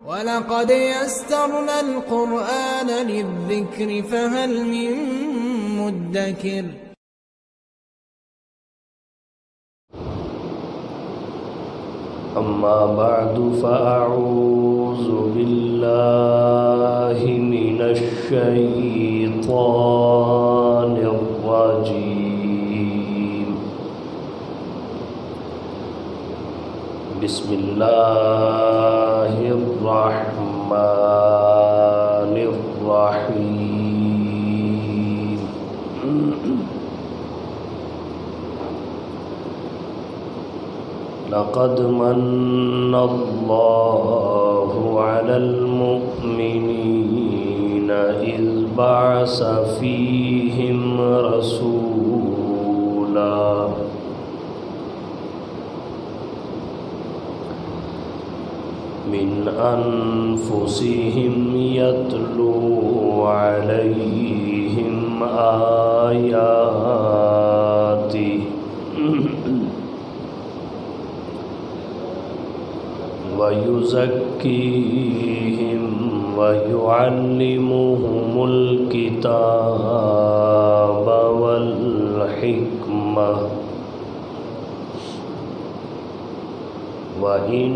وَلَقَدْ يَسَّرْنَا الْقُرْآنَ لِلذِّكْرِ فَهَلْ مِن مُّدَّكِرٍ أما بعد فأعوذ بالله من الشيطان الرجيم بسم الله الرحمن الرحيم لقد من الله على المؤمنين إذ بعث فيهم رسولا من أنفسهم يتلو عليهم آياته ويزكيهم ويعلمهم الكتاب والحكمة وإن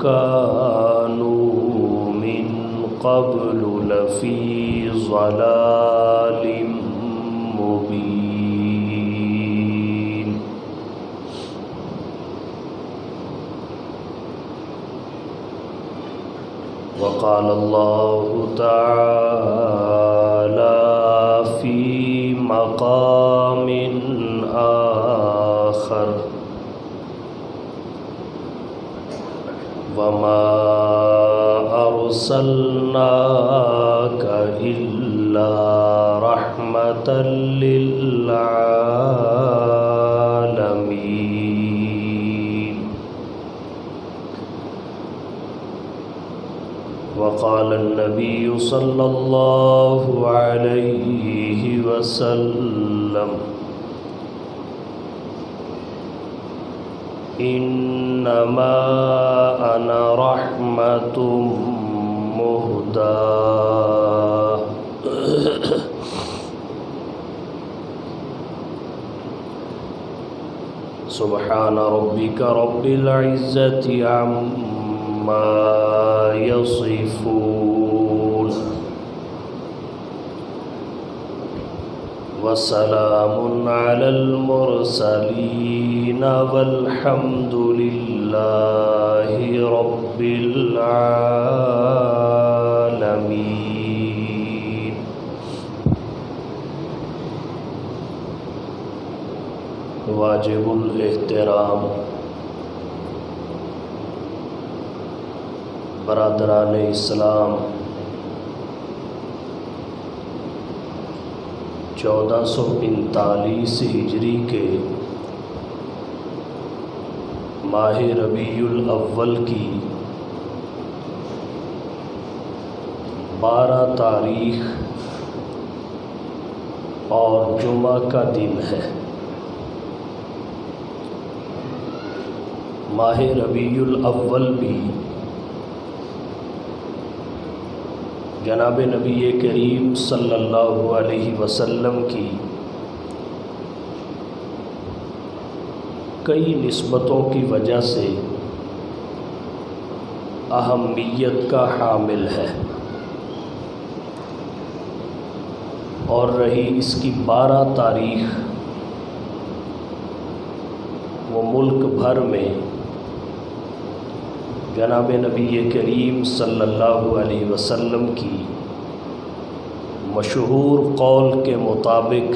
كانوا من قبل لفي ضلال مبين وقال الله تعالى في مقام آخر وما أرسلناك إلا رحمة للعالمين وقال النبي صلى الله عليه وسلم إنما أنا رحمة مهداة سبحان ربك رب العزة عما يصفون وسلام على المرسلين والحمد لله رب العالمين واجب الاحترام برادران اسلام، 1445 ہجری کے ماہ ربیع الاول کی 12 تاریخ اور جمعہ کا دن ہے۔ ماہ ربیع الاول بھی جناب نبی کریم صلی اللہ علیہ وسلم کی کئی نسبتوں کی وجہ سے اہمیت کا حامل ہے، اور رہی اس کی 12 تاریخ، وہ ملک بھر میں جناب نبی کریم صلی اللہ علیہ وسلم کی مشہور قول کے مطابق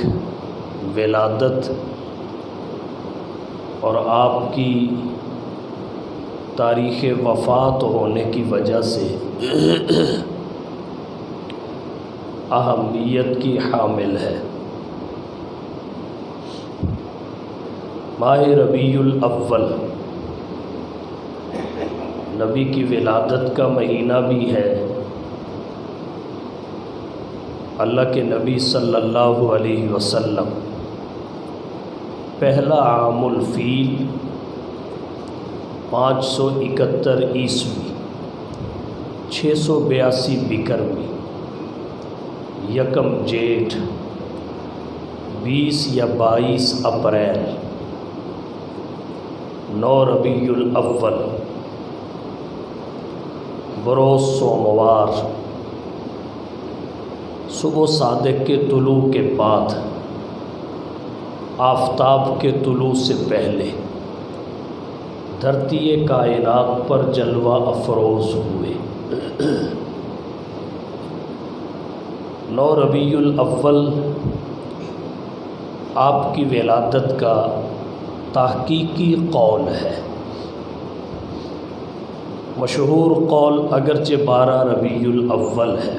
ولادت اور آپ کی تاریخ وفات ہونے کی وجہ سے اہمیت کی حامل ہے۔ ماہ ربیع الاول نبی کی ولادت کا مہینہ بھی ہے۔ اللہ کے نبی صلی اللہ علیہ وسلم پہلا عام الفیل 571 عیسوی 682 بکرمی، یکم جیٹھ، 20 یا 22 اپریل، 9 ربیع الاول، بروز سوموار، صبح صادق کے طلوع کے بعد، آفتاب کے طلوع سے پہلے دھرتی کائنات پر جلوہ افروز ہوئے۔ 9 ربیع الاول آپ کی ولادت کا تحقیقی قول ہے۔ مشہور قول اگرچہ 12 ربیع الاول ہے،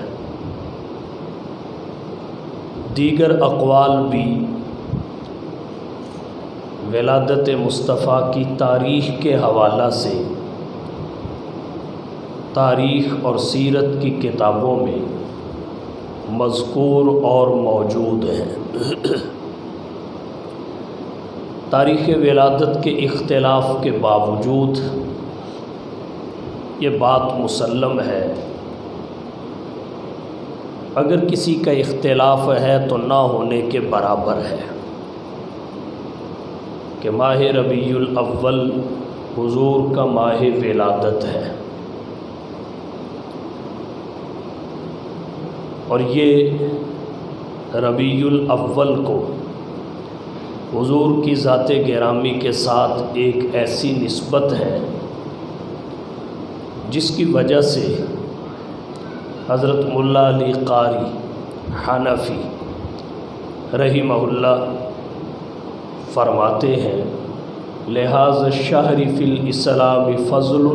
دیگر اقوال بھی ولادت مصطفیٰ کی تاریخ کے حوالہ سے تاریخ اور سیرت کی کتابوں میں مذکور اور موجود ہیں۔ تاریخ ولادت کے اختلاف کے باوجود یہ بات مسلم ہے، اگر کسی کا اختلاف ہے تو نہ ہونے کے برابر ہے کہ ماہ ربیع الاول حضور کا ماہ ولادت ہے، اور یہ ربیع الاول کو حضور کی ذات گرامی کے ساتھ ایک ایسی نسبت ہے جس کی وجہ سے حضرت مولا علی قاری حنفی رحمہ اللہ فرماتے ہیں، لہذا الشہر فی الاسلام فضل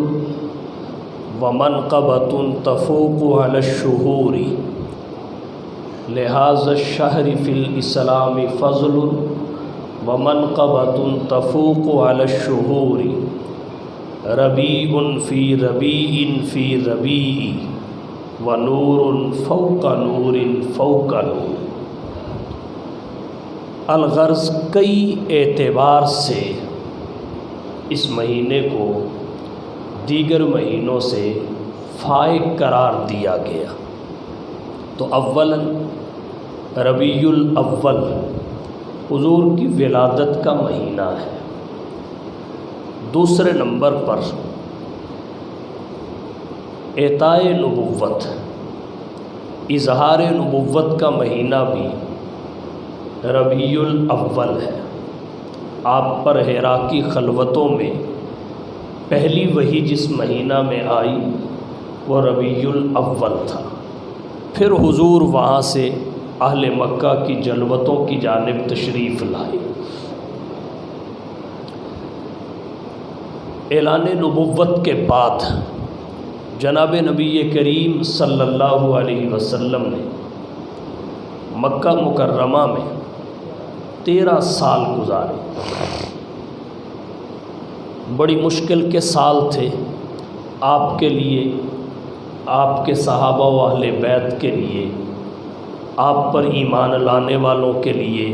ومنقبۃ تفوق علی الشہور، لہذا الشہر فی الاسلام فضل ومنقبۃ تفوق علی الشہور، ربیع فی ربیع فی ربیع ونور فوق نور فوق نور۔ الغرض کئی اعتبار سے اس مہینے کو دیگر مہینوں سے فائق قرار دیا گیا۔ تو اولا ربیع الاول حضور کی ولادت کا مہینہ ہے۔ دوسرے نمبر پر اعطاء نبوت، اظہار نبوت کا مہینہ بھی ربیع الاول ہے۔ آپ پر حرا کی خلوتوں میں پہلی وحی جس مہینہ میں آئی وہ ربیع الاول تھا، پھر حضور وہاں سے اہل مکہ کی جلوتوں کی جانب تشریف لائے۔ اعلان نبوت کے بعد جناب نبی کریم صلی اللہ علیہ وسلم نے مکہ مکرمہ میں 13 سال گزارے۔ بڑی مشکل کے سال تھے آپ کے لیے، آپ کے صحابہ و اہل بیت کے لیے، آپ پر ایمان لانے والوں کے لیے،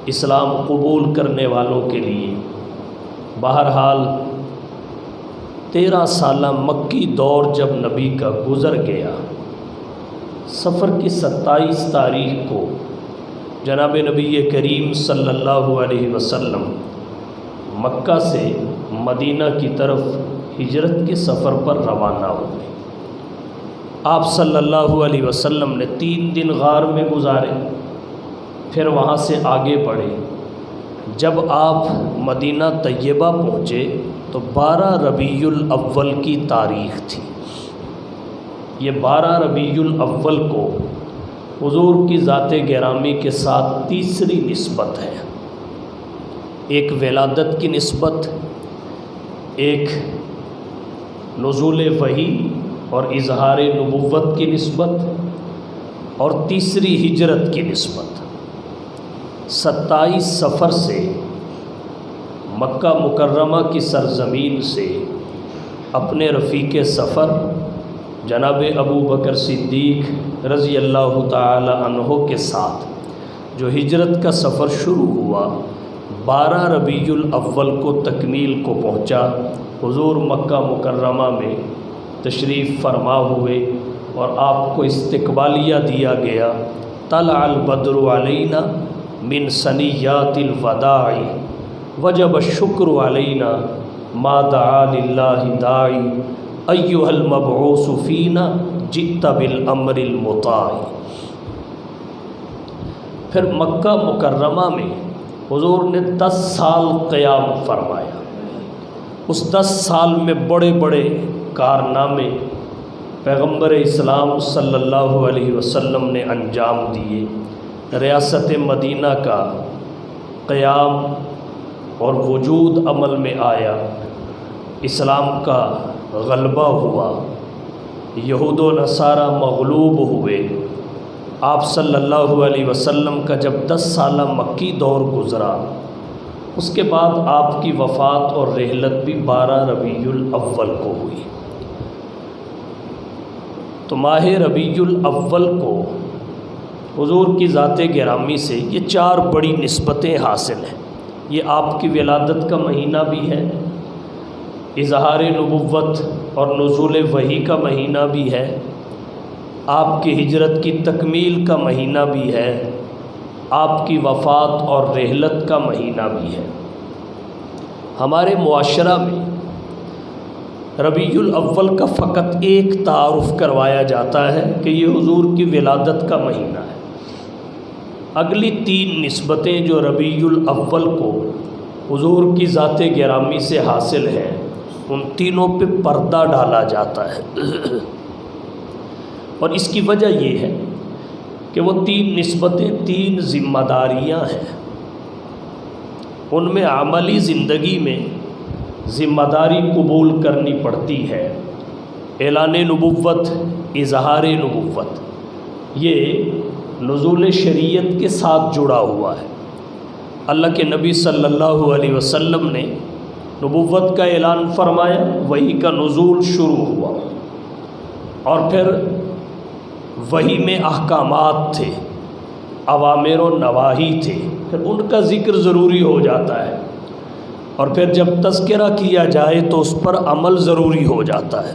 اسلام قبول کرنے والوں کے لیے۔ بہرحال 13 سالہ مکی دور جب نبی کا گزر گیا، صفر کی 27 تاریخ کو جناب نبی کریم صلی اللہ علیہ وسلم مکہ سے مدینہ کی طرف ہجرت کے سفر پر روانہ ہوئے۔ آپ صلی اللہ علیہ وسلم نے 3 دن غار میں گزارے، پھر وہاں سے آگے بڑھے۔ جب آپ مدینہ طیبہ پہنچے تو 12 ربیع الاول کی تاریخ تھی۔ یہ 12 ربیع الاول کو حضور کی ذات گرامی کے ساتھ تیسری نسبت ہے۔ ایک ولادت کی نسبت، ایک نزول وحی اور اظہار نبوت کی نسبت، اور تیسری ہجرت کی نسبت۔ 27 صفر سے مکہ مکرمہ کی سرزمین سے اپنے رفیق سفر جناب ابو بکر صدیق رضی اللہ تعالی عنہ کے ساتھ جو ہجرت کا سفر شروع ہوا، 12 ربیع الاول کو تکمیل کو پہنچا۔ حضور مکہ مکرمہ میں تشریف فرما ہوئے اور آپ کو استقبالیہ دیا گیا۔ طلع البدر علینا من ثنیات الوداع وجب الشکر علینا ما دعا للہ داعی ایھا المبعوث فینا جئت بالامر المطاع۔ پھر مکہ مکرمہ میں حضور نے 10 سال قیام فرمایا۔ اس 10 سال میں بڑے بڑے کارنامے پیغمبر اسلام صلی اللہ علیہ وسلم نے انجام دیے۔ ریاست مدینہ کا قیام اور وجود عمل میں آیا، اسلام کا غلبہ ہوا، یہود و نصارہ مغلوب ہوئے۔ آپ صلی اللہ علیہ وسلم کا جب 10 سالہ مکی دور گزرا، اس کے بعد آپ کی وفات اور رحلت بھی 12 ربیع الاول کو ہوئی۔ تو ماہ ربیع الاول کو حضور کی ذات گرامی سے یہ 4 بڑی نسبتیں حاصل ہیں۔ یہ آپ کی ولادت کا مہینہ بھی ہے، اظہار نبوت اور نزول وحی کا مہینہ بھی ہے، آپ کی ہجرت کی تکمیل کا مہینہ بھی ہے، آپ کی وفات اور رحلت کا مہینہ بھی ہے۔ ہمارے معاشرہ میں ربیع الاول کا فقط ایک تعارف کروایا جاتا ہے کہ یہ حضور کی ولادت کا مہینہ ہے۔ اگلی 3 نسبتیں جو ربیع الاول کو حضور کی ذات گرامی سے حاصل ہیں، ان تینوں پہ پردہ ڈالا جاتا ہے۔ اور اس کی وجہ یہ ہے کہ وہ 3 نسبتیں 3 ذمہ داریاں ہیں۔ ان میں عملی زندگی میں ذمہ داری قبول کرنی پڑتی ہے۔ اعلان نبوت، اظہار نبوت، یہ نزول شریعت کے ساتھ جڑا ہوا ہے۔ اللہ کے نبی صلی اللہ علیہ وسلم نے نبوت کا اعلان فرمایا، وحی کا نزول شروع ہوا، اور پھر وحی میں احکامات تھے، اوامر و نواہی تھے، پھر ان کا ذکر ضروری ہو جاتا ہے، اور پھر جب تذکرہ کیا جائے تو اس پر عمل ضروری ہو جاتا ہے۔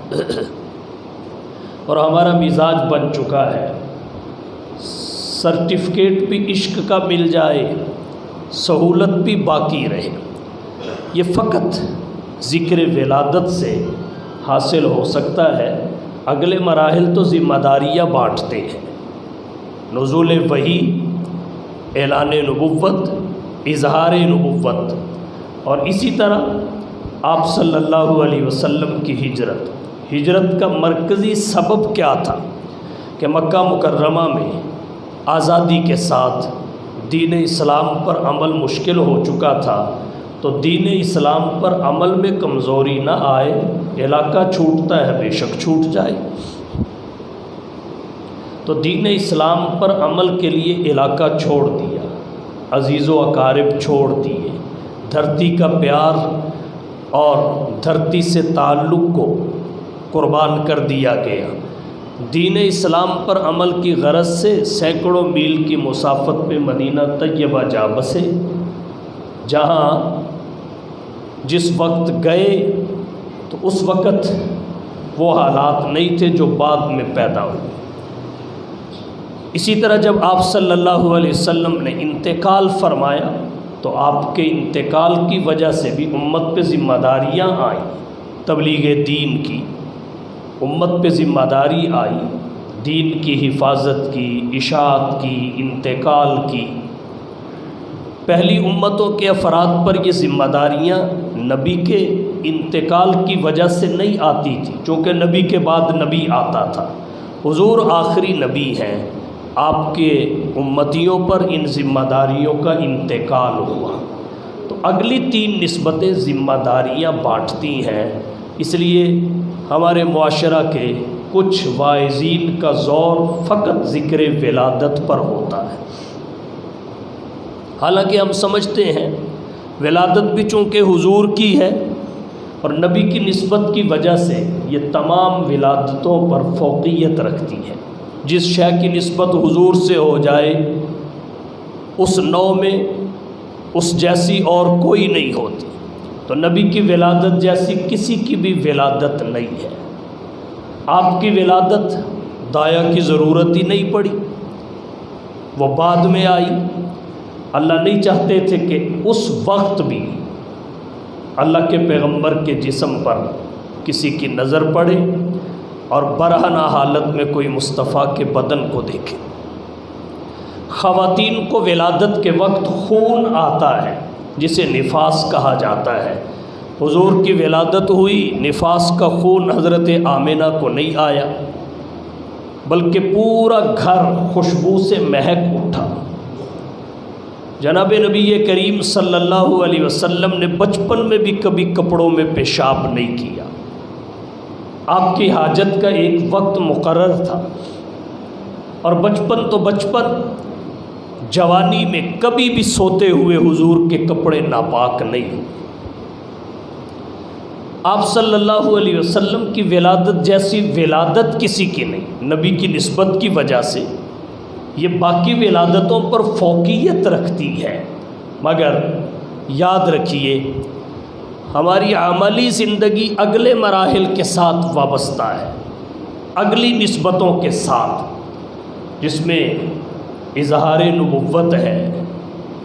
اور ہمارا مزاج بن چکا ہے، سرٹیفکیٹ بھی عشق کا مل جائے، سہولت بھی باقی رہے۔ یہ فقط ذکر ولادت سے حاصل ہو سکتا ہے۔ اگلے مراحل تو ذمہ داریاں بانٹتے ہیں، نزول وحی، اعلان نبوت، اظہار نبوت، اور اسی طرح آپ صلی اللہ علیہ وسلم کی ہجرت کا مرکزی سبب کیا تھا کہ مکہ مکرمہ میں آزادی کے ساتھ دین اسلام پر عمل مشکل ہو چکا تھا، تو دین اسلام پر عمل میں کمزوری نہ آئے۔ علاقہ چھوٹتا ہے، بے شک چھوٹ جائے، تو دین اسلام پر عمل کے لیے علاقہ چھوڑ دیا، عزیز و اقارب چھوڑ دیے، دھرتی کا پیار اور دھرتی سے تعلق کو قربان کر دیا گیا۔ دین اسلام پر عمل کی غرض سے سینکڑوں میل کی مسافت پہ مدینہ طیبہ جا بسے، جہاں جس وقت گئے تو اس وقت وہ حالات نہیں تھے جو بعد میں پیدا ہوئے۔ اسی طرح جب آپ صلی اللہ علیہ وسلم نے انتقال فرمایا تو آپ کے انتقال کی وجہ سے بھی امت پہ ذمہ داریاں آئیں، تبلیغ دین کی امت پہ ذمہ داری آئی، دین کی حفاظت کی، اشاعت کی، انتقال کی۔ پہلی امتوں کے افراد پر یہ ذمہ داریاں نبی کے انتقال کی وجہ سے نہیں آتی تھی، چونکہ نبی کے بعد نبی آتا تھا، حضور آخری نبی ہیں، آپ کے امتیوں پر ان ذمہ داریوں کا انتقال ہوا۔ تو اگلی 3 نسبتیں ذمہ داریاں بانٹتی ہیں، اس لیے ہمارے معاشرہ کے کچھ واعظین کا زور فقط ذکر ولادت پر ہوتا ہے، حالانکہ ہم سمجھتے ہیں ولادت بھی چونکہ حضور کی ہے اور نبی کی نسبت کی وجہ سے یہ تمام ولادتوں پر فوقیت رکھتی ہے۔ جس شے کی نسبت حضور سے ہو جائے اس نو میں اس جیسی اور کوئی نہیں ہوتی، تو نبی کی ولادت جیسی کسی کی بھی ولادت نہیں ہے۔ آپ کی ولادت دایا کی ضرورت ہی نہیں پڑی، وہ بعد میں آئی۔ اللہ نہیں چاہتے تھے کہ اس وقت بھی اللہ کے پیغمبر کے جسم پر کسی کی نظر پڑے اور برہنہ حالت میں کوئی مصطفیٰ کے بدن کو دیکھے۔ خواتین کو ولادت کے وقت خون آتا ہے جسے نفاس کہا جاتا ہے۔ حضور کی ولادت ہوئی، نفاس کا خون حضرت آمنہ کو نہیں آیا، بلکہ پورا گھر خوشبو سے مہک اٹھا۔ جناب نبی کریم صلی اللہ علیہ وسلم نے بچپن میں بھی کبھی کپڑوں میں پیشاب نہیں کیا۔ آپ کی حاجت کا ایک وقت مقرر تھا، اور بچپن تو بچپن، جوانی میں کبھی بھی سوتے ہوئے حضور کے کپڑے ناپاک نہیں ہوئے۔ آپ صلی اللہ علیہ وسلم کی ولادت جیسی ولادت کسی کی نہیں، نبی کی نسبت کی وجہ سے یہ باقی ولادتوں پر فوقیت رکھتی ہے۔ مگر یاد رکھیے، ہماری عملی زندگی اگلے مراحل کے ساتھ وابستہ ہے، اگلی نسبتوں کے ساتھ، جس میں اظہار نبوت ہے،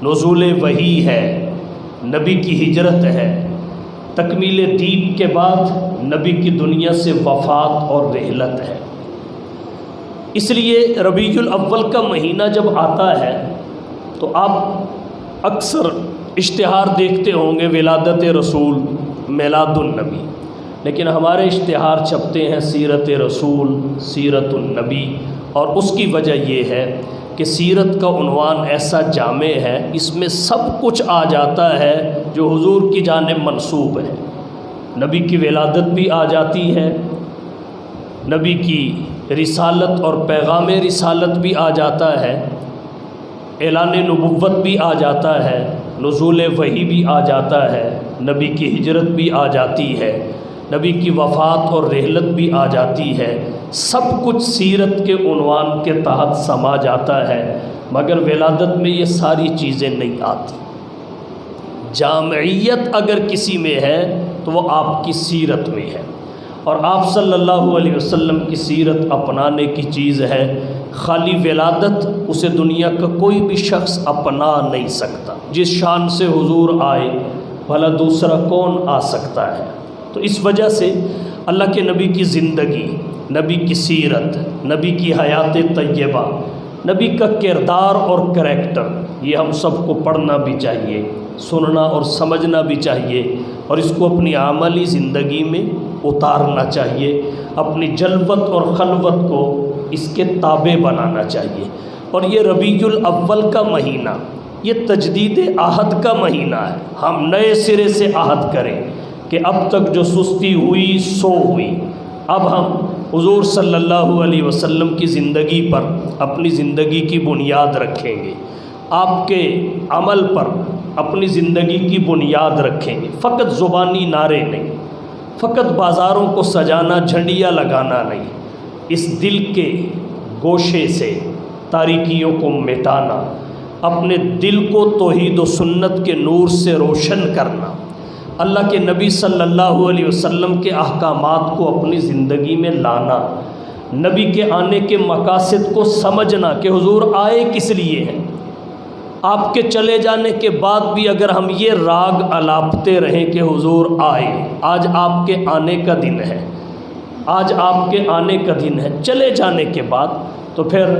نزول وحی ہے، نبی کی ہجرت ہے، تکمیل دین کے بعد نبی کی دنیا سے وفات اور رحلت ہے۔ اس لیے ربیع الاول کا مہینہ جب آتا ہے تو آپ اکثر اشتہار دیکھتے ہوں گے ولادت رسول، میلاد النبی، لیکن ہمارے اشتہار چھپتے ہیں سیرت رسول، سیرت النبی، اور اس کی وجہ یہ ہے کہ سیرت کا عنوان ایسا جامع ہے، اس میں سب کچھ آ جاتا ہے جو حضور کی جانب منسوب ہے۔ نبی کی ولادت بھی آ جاتی ہے، نبی کی رسالت اور پیغام رسالت بھی آ جاتا ہے، اعلان نبوت بھی آ جاتا ہے، نزول وحی بھی آ جاتا ہے، نبی کی ہجرت بھی آ جاتی ہے، نبی کی وفات اور رحلت بھی آ جاتی ہے۔ سب کچھ سیرت کے عنوان کے تحت سما جاتا ہے، مگر ولادت میں یہ ساری چیزیں نہیں آتی۔ جامعیت اگر کسی میں ہے تو وہ آپ کی سیرت میں ہے، اور آپ صلی اللہ علیہ وسلم کی سیرت اپنانے کی چیز ہے۔ خالی ولادت اسے دنیا کا کوئی بھی شخص اپنا نہیں سکتا۔ جس شان سے حضور آئے بھلا دوسرا کون آ سکتا ہے؟ تو اس وجہ سے اللہ کے نبی کی زندگی، نبی کی سیرت، نبی کی حیات طیبہ، نبی کا کردار اور کریکٹر، یہ ہم سب کو پڑھنا بھی چاہیے، سننا اور سمجھنا بھی چاہیے، اور اس کو اپنی عملی زندگی میں اتارنا چاہیے، اپنی جلوت اور خلوت کو اس کے تابع بنانا چاہیے۔ اور یہ ربیع الاول کا مہینہ، یہ تجدید عہد کا مہینہ ہے۔ ہم نئے سرے سے عہد کریں کہ اب تک جو سستی ہوئی سو ہوئی، اب ہم حضور صلی اللہ علیہ وسلم کی زندگی پر اپنی زندگی کی بنیاد رکھیں گے، آپ کے عمل پر اپنی زندگی کی بنیاد رکھیں گے۔ فقط زبانی نعرے نہیں، فقط بازاروں کو سجانا، جھنڈیاں لگانا نہیں، اس دل کے گوشے سے تاریکیوں کو مٹانا، اپنے دل کو توحید و سنت کے نور سے روشن کرنا، اللہ کے نبی صلی اللہ علیہ وسلم کے احکامات کو اپنی زندگی میں لانا، نبی کے آنے کے مقاصد کو سمجھنا کہ حضور آئے کس لیے ہیں۔ آپ کے چلے جانے کے بعد بھی اگر ہم یہ راگ الاپتے رہیں کہ حضور آئے، آج آپ کے آنے کا دن ہے، آج آپ کے آنے کا دن ہے، چلے جانے کے بعد تو پھر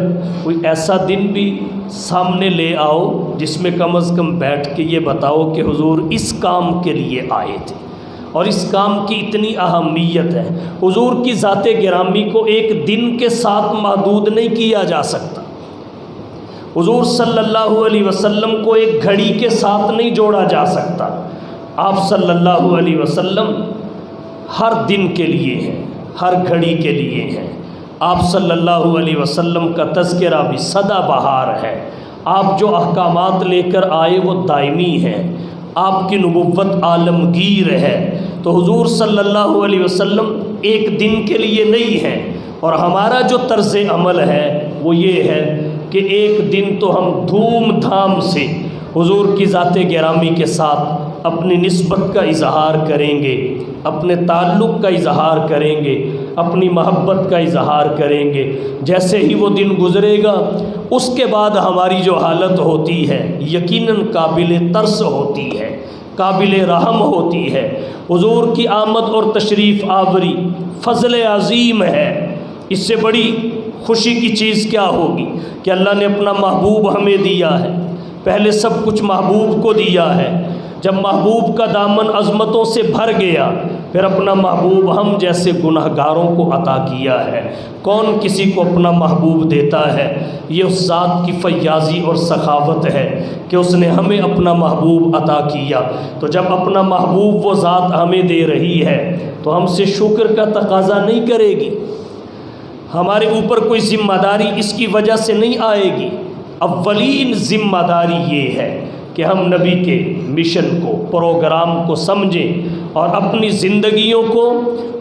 کوئی ایسا دن بھی سامنے لے آؤ جس میں کم از کم بیٹھ کے یہ بتاؤ کہ حضور اس کام کے لیے آئے تھے، اور اس کام کی اتنی اہمیت ہے۔ حضور کی ذات گرامی کو ایک دن کے ساتھ محدود نہیں کیا جا سکتا، حضور صلی اللہ علیہ وسلم کو ایک گھڑی کے ساتھ نہیں جوڑا جا سکتا۔ آپ صلی اللہ علیہ وسلم ہر دن کے لیے ہیں، ہر گھڑی کے لیے ہیں۔ آپ صلی اللہ علیہ وسلم کا تذکرہ بھی سدا بہار ہے۔ آپ جو احکامات لے کر آئے وہ دائمی ہیں، آپ کی نبوت عالمگیر ہے۔ تو حضور صلی اللہ علیہ وسلم ایک دن کے لیے نہیں ہے، اور ہمارا جو طرز عمل ہے وہ یہ ہے کہ ایک دن تو ہم دھوم دھام سے حضور کی ذات گرامی کے ساتھ اپنی نسبت کا اظہار کریں گے، اپنے تعلق کا اظہار کریں گے، اپنی محبت کا اظہار کریں گے۔ جیسے ہی وہ دن گزرے گا اس کے بعد ہماری جو حالت ہوتی ہے یقیناً قابل ترس ہوتی ہے، قابل رحم ہوتی ہے۔ حضور کی آمد اور تشریف آوری فضل عظیم ہے۔ اس سے بڑی خوشی کی چیز کیا ہوگی کہ اللہ نے اپنا محبوب ہمیں دیا ہے۔ پہلے سب کچھ محبوب کو دیا ہے، جب محبوب کا دامن عظمتوں سے بھر گیا پھر اپنا محبوب ہم جیسے گنہگاروں کو عطا کیا ہے۔ کون کسی کو اپنا محبوب دیتا ہے؟ یہ اس ذات کی فیاضی اور سخاوت ہے کہ اس نے ہمیں اپنا محبوب عطا کیا۔ تو جب اپنا محبوب وہ ذات ہمیں دے رہی ہے تو ہم سے شکر کا تقاضا نہیں کرے گی، ہمارے اوپر کوئی ذمہ داری اس کی وجہ سے نہیں آئے گی۔ اولین ذمہ داری یہ ہے کہ ہم نبی کے مشن کو، پروگرام کو سمجھیں اور اپنی زندگیوں کو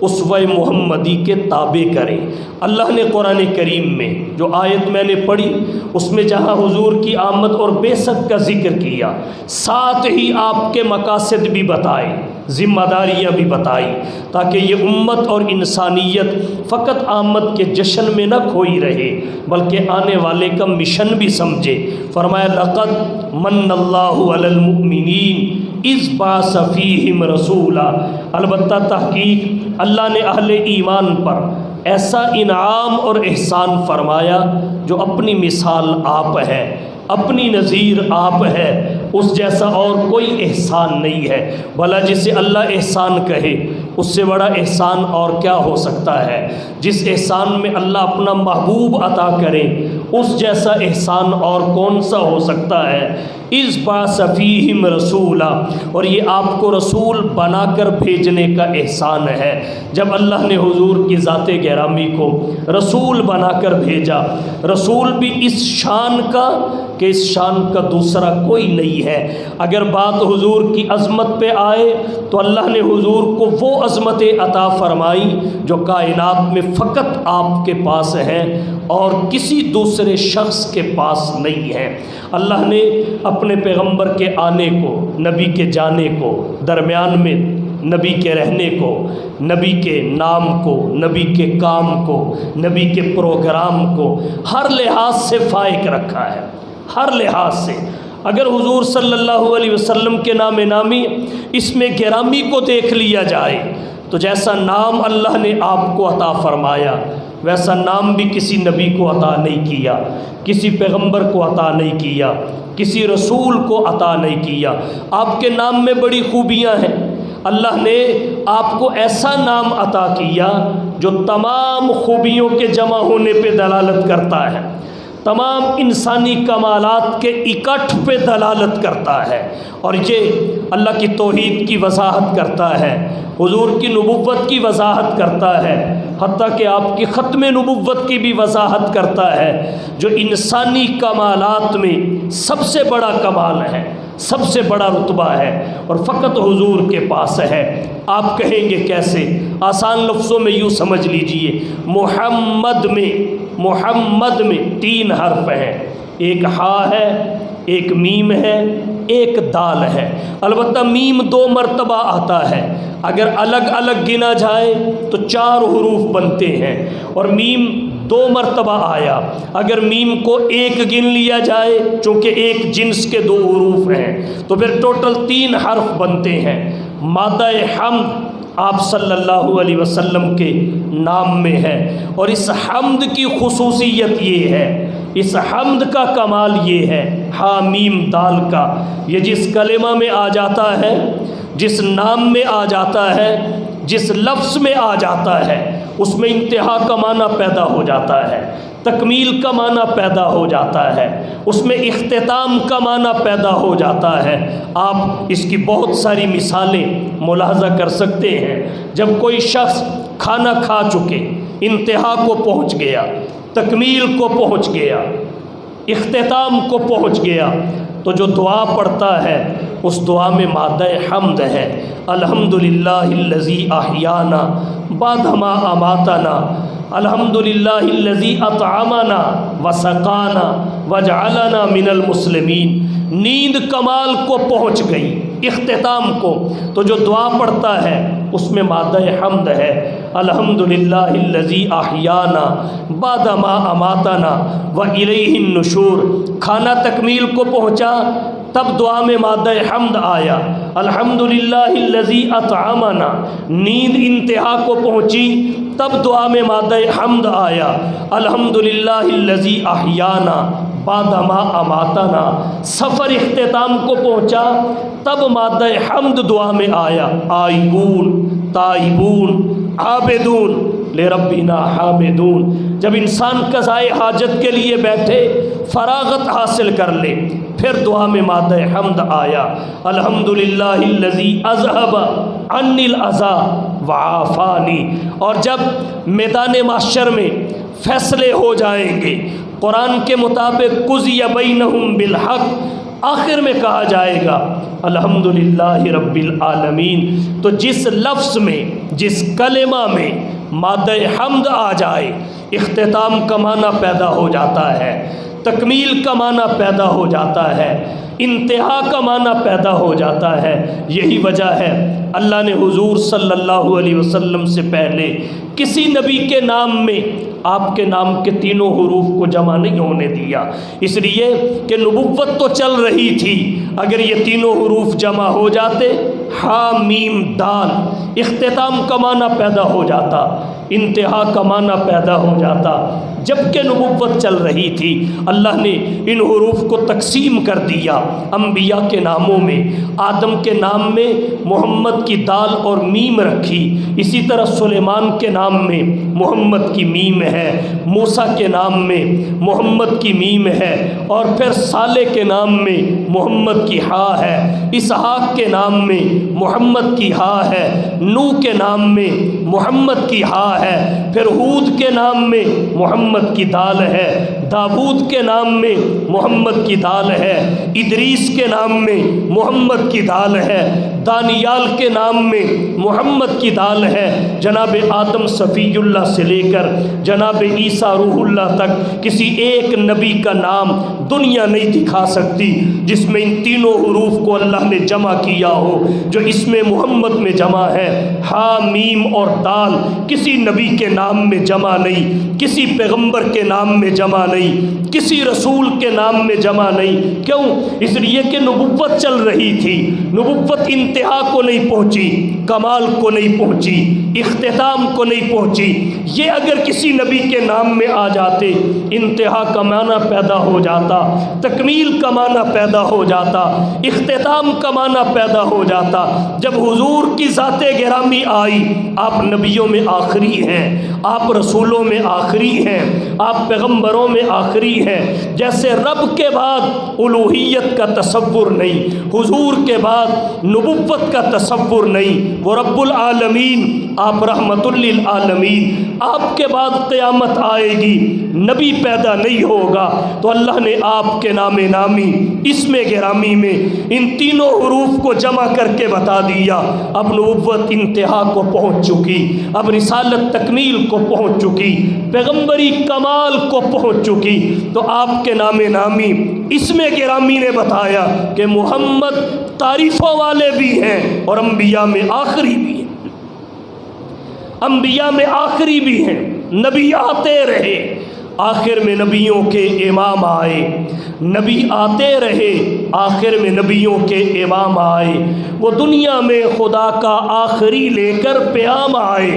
اسوہ محمدی کے تابع کریں۔ اللہ نے قرآن کریم میں جو آیت میں نے پڑھی اس میں جہاں حضور کی آمد اور بعثت کا ذکر کیا، ساتھ ہی آپ کے مقاصد بھی بتائے، ذمہ داریاں بھی بتائی، تاکہ یہ امت اور انسانیت فقط آمد کے جشن میں نہ کھوئی رہے بلکہ آنے والے کا مشن بھی سمجھے۔ فرمایا لقد من اللہ علی المؤمنین اذ بعث فیہم رسولا، البتہ تحقیق اللہ نے اہل ایمان پر ایسا انعام اور احسان فرمایا جو اپنی مثال آپ ہے، اپنی نظیر آپ ہے، اس جیسا اور کوئی احسان نہیں ہے۔ بھلا جسے اللہ احسان کہے اس سے بڑا احسان اور کیا ہو سکتا ہے؟ جس احسان میں اللہ اپنا محبوب عطا کرے اس جیسا احسان اور کون سا ہو سکتا ہے؟ اذ بعث فیہم رسولا، اور یہ آپ کو رسول بنا کر بھیجنے کا احسان ہے۔ جب اللہ نے حضور کی ذات گرامی کو رسول بنا کر بھیجا، رسول بھی اس شان کا کہ اس شان کا دوسرا کوئی نہیں ہے۔ اگر بات حضور کی عظمت پہ آئے تو اللہ نے حضور کو وہ عظمتیں عطا فرمائی جو کائنات میں فقط آپ کے پاس ہیں اور کسی دوسرے شخص کے پاس نہیں ہے۔ اللہ نے اپنے پیغمبر کے آنے کو، نبی کے جانے کو، درمیان میں نبی کے رہنے کو، نبی کے نام کو، نبی کے کام کو، نبی کے پروگرام کو ہر لحاظ سے فائق رکھا ہے، ہر لحاظ سے۔ اگر حضور صلی اللہ علیہ وسلم کے نام نامی اس میں گرامی کو دیکھ لیا جائے تو جیسا نام اللہ نے آپ کو عطا فرمایا ویسا نام بھی کسی نبی کو عطا نہیں کیا، کسی پیغمبر کو عطا نہیں کیا، کسی رسول کو عطا نہیں کیا۔ آپ کے نام میں بڑی خوبیاں ہیں۔ اللہ نے آپ کو ایسا نام عطا کیا جو تمام خوبیوں کے جمع ہونے پہ دلالت کرتا ہے، تمام انسانی کمالات کے اکٹھ پہ دلالت کرتا ہے، اور یہ اللہ کی توحید کی وضاحت کرتا ہے، حضور کی نبوت کی وضاحت کرتا ہے، حتیٰ کہ آپ کی ختم نبوت کی بھی وضاحت کرتا ہے، جو انسانی کمالات میں سب سے بڑا کمال ہے، سب سے بڑا رتبہ ہے اور فقط حضور کے پاس ہے۔ آپ کہیں گے کیسے؟ آسان لفظوں میں یوں سمجھ لیجئے، محمد میں 3 حرف ہیں، ایک ہا ہے، ایک میم ہے، ایک دال ہے۔ البتہ میم 2 مرتبہ آتا ہے، اگر الگ الگ گنا جائے تو 4 حروف بنتے ہیں، اور میم 2 مرتبہ آیا، اگر میم کو 1 گن لیا جائے چونکہ ایک جنس کے 2 حروف ہیں تو پھر ٹوٹل 3 حرف بنتے ہیں۔ مادہ حمد آپ صلی اللہ علیہ وسلم کے نام میں ہے، اور اس حمد کی خصوصیت یہ ہے، اس حمد کا کمال یہ ہے، حامیم دال کا، یہ جس کلمہ میں آ جاتا ہے، جس نام میں آ جاتا ہے، جس لفظ میں آ جاتا ہے، اس میں انتہا کا معنی پیدا ہو جاتا ہے، تکمیل کا معنی پیدا ہو جاتا ہے، اس میں اختتام کا معنی پیدا ہو جاتا ہے۔ آپ اس کی بہت ساری مثالیں ملاحظہ کر سکتے ہیں۔ جب کوئی شخص کھانا کھا چکے، انتہا کو پہنچ گیا، تکمیل کو پہنچ گیا، اختتام کو پہنچ گیا، تو جو دعا پڑھتا ہے اس دعا میں مادہ حمد ہے۔ الحمدللہ الذی احیانا بعد ما اماتنا، الحمدللہ الذی اطعمنا وسقانا وجعلنا من المسلمین۔ نیند کمال کو پہنچ گئی، اختتام کو، تو جو دعا پڑھتا ہے اس میں مادہ حمد ہے، الحمدللہ الذی احیانا بعد ما اماتنا والیہ النشور۔ کھانا تکمیل کو پہنچا تب دعا میں مادہ حمد آیا، الحمدللہ الذی اطعمنا۔ نیند انتہا کو پہنچی تب دعا میں مادہ حمد آیا، الحمدللہ الذی احیانا بعد ما اماتنا۔ سفر اختتام کو پہنچا تب مادہ حمد دعا میں آیا، آئبون تائبون عابدون لربنا حامدون۔ جب انسان قضائے حاجت کے لیے بیٹھے، فراغت حاصل کر لے، پھر دعا میں مادہ حمد آیا، الحمدللہ الذی اذهب عنی الاذی وعافانی۔ اور جب میدان محشر میں فیصلے ہو جائیں گے قرآن کے مطابق، قضی بینہم بالحق، آخر میں کہا جائے گا الحمدللہ رب العالمین۔ تو جس لفظ میں، جس کلمہ میں مادہ حمد آ جائے، اختتام کا معنی پیدا ہو جاتا ہے، تکمیل کا معنی پیدا ہو جاتا ہے، انتہا کا معنی پیدا ہو جاتا ہے۔ یہی وجہ ہے اللہ نے حضور صلی اللہ علیہ وسلم سے پہلے کسی نبی کے نام میں آپ کے نام کے تینوں حروف کو جمع نہیں ہونے دیا، اس لیے کہ نبوت تو چل رہی تھی۔ اگر یہ تینوں حروف جمع ہو جاتے، ہا میم دال، اختتام کا معنی پیدا ہو جاتا، انتہا کا معنی پیدا ہو جاتا۔ جبکہ نبوت چل رہی تھی، اللہ نے ان حروف کو تقسیم کر دیا انبیاء کے ناموں میں۔ آدم کے نام میں محمد کی دال اور میم رکھی، اسی طرح سلیمان کے نام میں محمد کی میم ہے، موسیٰ کے نام میں محمد کی میم ہے، اور پھر صالح کے نام میں محمد کی ہا ہے، اسحاق کے نام میں محمد کی ہا ہے، نوح کے نام میں محمد کی ہا ہے، پھر ہود کے نام میں محمد کی دال ہے، داؤد کے نام میں محمد کی دال ہے، ادریس کے نام میں محمد کی دال ہے، دانیال کے نام میں محمد کی دال ہے۔ جناب آدم صفی اللہ سے لے کر جناب عیسیٰ روح اللہ تک کسی ایک نبی کا نام دنیا نہیں دکھا سکتی جس میں ان تینوں حروف کو اللہ نے جمع کیا ہو، جو اس میں محمد میں جمع ہے۔ ہا میم اور دال کسی نبی کے نام میں جمع نہیں، کسی پیغمبر کے نام میں جمع نہیں، کسی رسول کے نام میں جمع نہیں۔ کیوں؟ اس لیے کہ نبوت چل رہی تھی، نبوت انتہا کو نہیں پہنچی، کمال کو نہیں پہنچی، اختتام کو نہیں پہنچی۔ یہ اگر کسی نبی کے نام میں آ جاتے، انتہا کا معنی پیدا ہو جاتا، تکمیل کا معنی پیدا ہو جاتا، اختتام کا معنی پیدا ہو جاتا۔ جب حضور کی ذات گرامی آئی، آپ نبیوں میں آخری ہیں، آپ رسولوں میں آخری ہیں، آپ پیغمبروں میں آخری ہیں۔ جیسے رب کے بعد الوہیت کا تصور نہیں، حضور کے بعد نبوت کا تصور نہیں، وہ رب العالمین، آپ رحمت للعالمین، آپ کے بعد قیامت آئے گی، نبی پیدا نہیں ہوگا، تو اللہ نے آپ کے نام نامی اسم گرامی میں ان تینوں حروف کو جمع کر کے بتا دیا۔ اب نبوت انتہا کو پہنچ چکی، اب رسالت تکمیل کو پہنچ چکی، پیغمبری کمال کو پہنچ چکی، تو آپ کے نام نامی اسم گرامی نے بتایا کہ محمد تعریفوں والے بھی ہیں اور انبیاء میں آخری بھی ہیں، انبیاء میں آخری بھی ہیں۔ نبی آتے رہے، آخر میں نبیوں کے امام آئے، نبی آتے رہے، آخر میں نبیوں کے امام آئے۔ وہ دنیا میں خدا کا آخری لے کر پیام آئے،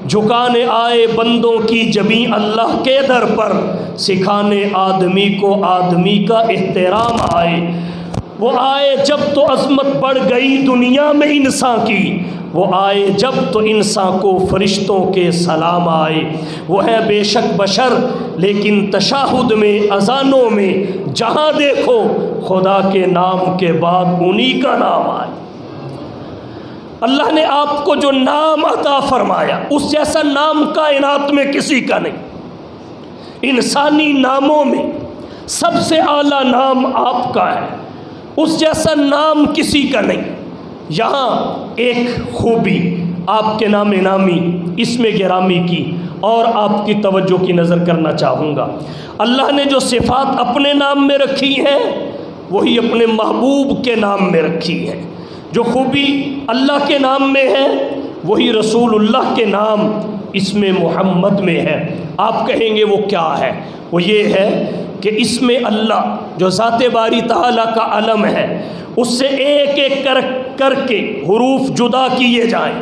جھکانے آئے بندوں کی جبیں اللہ کے در پر، سکھانے آدمی کو آدمی کا احترام آئے۔ وہ آئے جب تو عظمت بڑھ گئی دنیا میں انسان کی، وہ آئے جب تو انسان کو فرشتوں کے سلام آئے۔ وہ ہے بے شک بشر لیکن تشہد میں، اذانوں میں جہاں دیکھو خدا کے نام کے بعد انہی کا نام آئے۔ اللہ نے آپ کو جو نام عطا فرمایا، اس جیسا نام کائنات میں کسی کا نہیں۔ انسانی ناموں میں سب سے اعلیٰ نام آپ کا ہے، اس جیسا نام کسی کا نہیں۔ یہاں ایک خوبی آپ کے نام نامی اسم گرامی کی اور آپ کی توجہ کی نظر کرنا چاہوں گا۔ اللہ نے جو صفات اپنے نام میں رکھی ہیں وہی اپنے محبوب کے نام میں رکھی ہیں۔ جو خوبی اللہ کے نام میں ہے وہی رسول اللہ کے نام اس میں محمد میں ہے۔ آپ کہیں گے وہ کیا ہے؟ وہ یہ ہے کہ اس میں اللہ جو ذات باری تعالیٰ کا علم ہے اس سے ایک ایک کر کے حروف جدا کیے جائیں،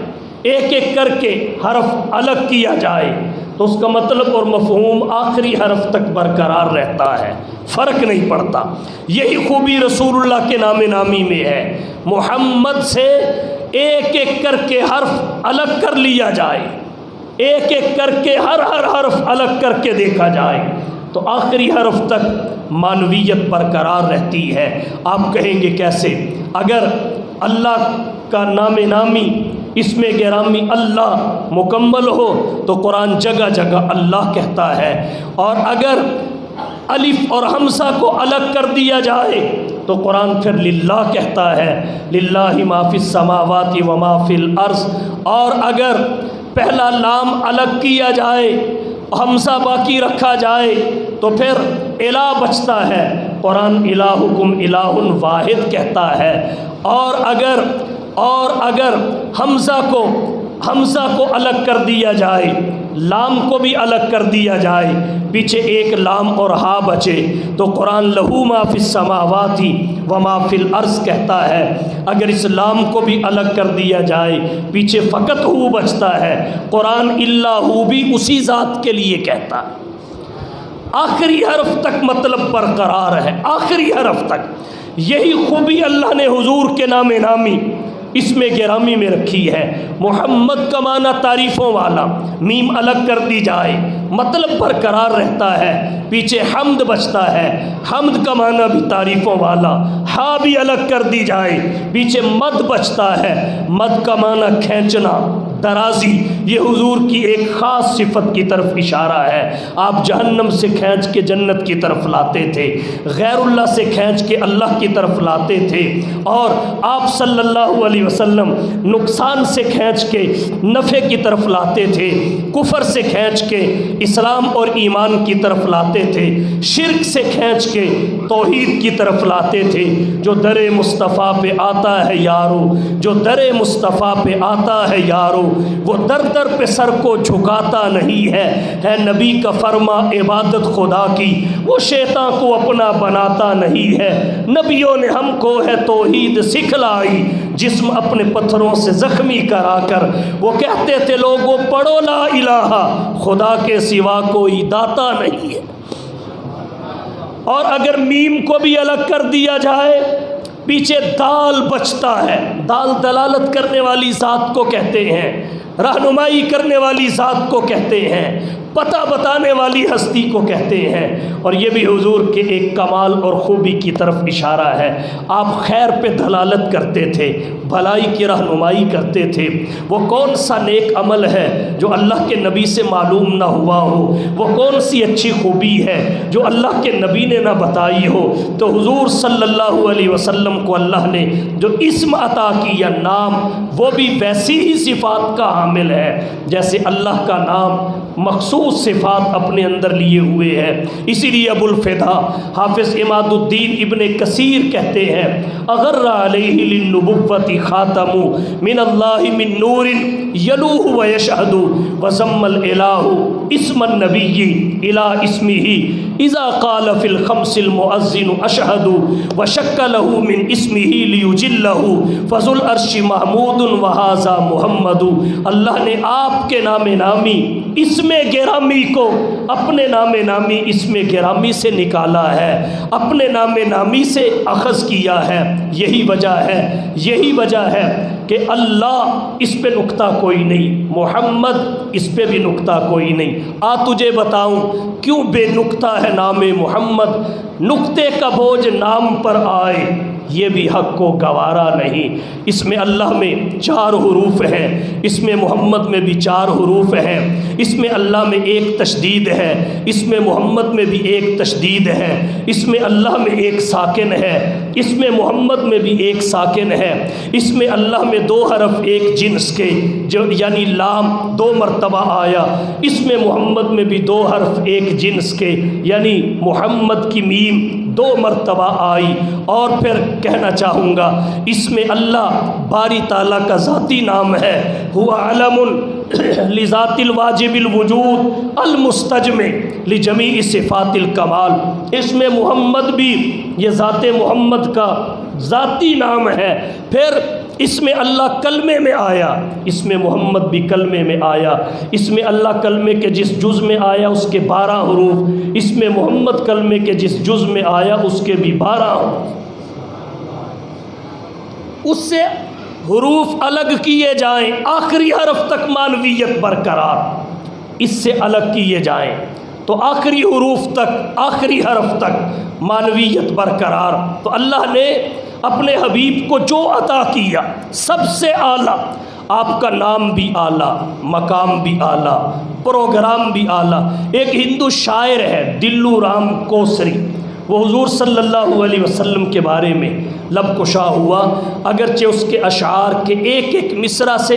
ایک ایک کر کے حرف الگ کیا جائے، تو اس کا مطلب اور مفہوم آخری حرف تک برقرار رہتا ہے، فرق نہیں پڑتا۔ یہی خوبی رسول اللہ کے نام نامی میں ہے، محمد سے ایک ایک کر کے حرف الگ کر لیا جائے، ایک ایک کر کے ہر حرف الگ کر کے دیکھا جائے تو آخری حرف تک معنویت برقرار رہتی ہے۔ آپ کہیں گے کیسے؟ اگر اللہ کا نام نامی اس میں گرامی اللہ مکمل ہو تو قرآن جگہ جگہ اللہ کہتا ہے، اور اگر الف اور حمزہ کو الگ کر دیا جائے تو قرآن پھر للہ کہتا ہے، للہ ما فی السماوات و ما فی الارض، اور اگر پہلا لام الگ کیا جائے حمزہ باقی رکھا جائے تو پھر الہ بچتا ہے، قرآن الہکم الہ واحد کہتا ہے، اور اگر حمزہ کو الگ کر دیا جائے، لام کو بھی الگ کر دیا جائے، پیچھے ایک لام اور ہا بچے تو قرآن لہو ما فی السماوات و ما فی الارض کہتا ہے۔ اگر اس لام کو بھی الگ کر دیا جائے، پیچھے فقط ہو بچتا ہے، قرآن الا ہو بھی اسی ذات کے لیے کہتا ہے۔ آخری حرف تک مطلب برقرار ہے، آخری حرف تک۔ یہی خوبی اللہ نے حضور کے نام نامی اس میں گرامی میں رکھی ہے۔ محمد کا معنی تعریفوں والا، میم الگ کر دی جائے مطلب برقرار رہتا ہے، پیچھے حمد بچتا ہے، حمد کا معنی بھی تعریفوں والا، ہا بھی الگ کر دی جائے، پیچھے مد بچتا ہے، مد کا معنی کھینچنا، درازی۔ یہ حضور کی ایک خاص صفت کی طرف اشارہ ہے۔ آپ جہنم سے کھینچ کے جنت کی طرف لاتے تھے، غیر اللہ سے کھینچ کے اللہ کی طرف لاتے تھے، اور آپ صلی اللہ علیہ وسلم نقصان سے کھینچ کے نفع کی طرف لاتے تھے، کفر سے کھینچ کے اسلام اور ایمان کی طرف لاتے تھے، شرک سے کھینچ کے توحید کی طرف لاتے تھے۔ جو در مصطفیٰ پہ آتا ہے یارو، جو در مصطفیٰ پہ آتا ہے یارو، وہ در در پہ سر کو جھکاتا نہیں ہے نبی کا فرما عبادت خدا کی، وہ شیطان کو اپنا بناتا نہیں ہے۔ نبیوں نے ہم کو ہے توحید سکھلائی، جسم اپنے پتھروں سے زخمی کرا کر وہ کہتے تھے لوگوں پڑھو لا الہ، خدا کے سوا کوئی داتا نہیں ہے۔ اور اگر میم کو بھی الگ کر دیا جائے، پیچھے دال بچتا ہے، دال دلالت کرنے والی ذات کو کہتے ہیں، رہنمائی کرنے والی ذات کو کہتے ہیں، پتہ بتانے والی ہستی کو کہتے ہیں۔ اور یہ بھی حضور کے ایک کمال اور خوبی کی طرف اشارہ ہے۔ آپ خیر پہ دلالت کرتے تھے، بھلائی کی رہنمائی کرتے تھے۔ وہ کون سا نیک عمل ہے جو اللہ کے نبی سے معلوم نہ ہوا ہو، وہ کون سی اچھی خوبی ہے جو اللہ کے نبی نے نہ بتائی ہو، تو حضور صلی اللہ علیہ وسلم کو اللہ نے جو اسم عطا کیا، نام، وہ بھی ویسی ہی صفات کا حامل ہے جیسے اللہ کا نام مخصوص صفات اپنے اندر لیے ہوئے ہے۔ اسی لیے ابو الفدا حافظ عماد الدین ابن کثیر کہتے ہیں، اغر علیہ للنبوۃ خاتم من اللہ من نور یلوہ ویشہد وضم الالہ اسم النبی الی اسمہ اذا قال فی الخمس المؤذن اشہد وشک لہ من اسمہ لیجلہ فذو العرش محمود وہذا محمد۔ اللہ نے آپ کے نام نامی اسم گرامی کو اپنے نام نامی اسم گرامی سے نکالا ہے، اپنے نام نامی سے اخذ کیا ہے۔ یہی وجہ ہے کہ اللہ اس پہ نقطہ کوئی نہیں، محمد اس پہ بھی نقطہ کوئی نہیں۔ تجھے بتاؤں کیوں بے نقطہ ہے نام محمد، نقطے کا بوجھ نام پر آئے یہ بھی حق کو گوارا نہیں۔ اس میں اللہ میں 4 حروف ہیں، اس میں محمد میں بھی 4 حروف ہیں، اس میں اللہ میں ایک تشدید ہے، اس میں محمد میں بھی ایک تشدید ہے، اس میں اللہ میں ایک ساکن ہے، اس میں محمد میں بھی ایک ساکن ہے، اس میں اللہ میں 2 حرف ایک جنس کے جو یعنی لام 2 مرتبہ آیا، اس میں محمد میں بھی 2 حرف ایک جنس کے یعنی محمد کی میم 2 مرتبہ آئی۔ اور پھر کہنا چاہوں گا اس میں اللہ باری تعالیٰ کا ذاتی نام ہے، ہوا علم لذات الواجب الوجود المستجمع لجمیع صفات الکمال۔ اس میں محمد بھی یہ ذات محمد کا ذاتی نام ہے۔ پھر اس میں اللہ کلمے میں آیا، اس میں محمد بھی کلمے میں آیا۔ اس میں اللہ کلمے کے جس جز میں آیا اس کے 12 حروف، اس میں محمد کلمے کے جس جز میں آیا اس کے بھی 12 حروف۔ اس سے حروف الگ کیے جائیں، آخری حرف تک معنویت برقرار، اس سے الگ کیے جائیں تو آخری حروف تک، آخری حرف تک معنویت برقرار۔ تو اللہ نے اپنے حبیب کو جو عطا کیا سب سے اعلیٰ، آپ کا نام بھی اعلیٰ، مقام بھی اعلیٰ، پروگرام بھی اعلیٰ۔ ایک ہندو شاعر ہے دلو رام کوسری، وہ حضور صلی اللہ علیہ وسلم کے بارے میں لب کشا ہوا، اگرچہ اس کے اشعار کے ایک ایک مصرع سے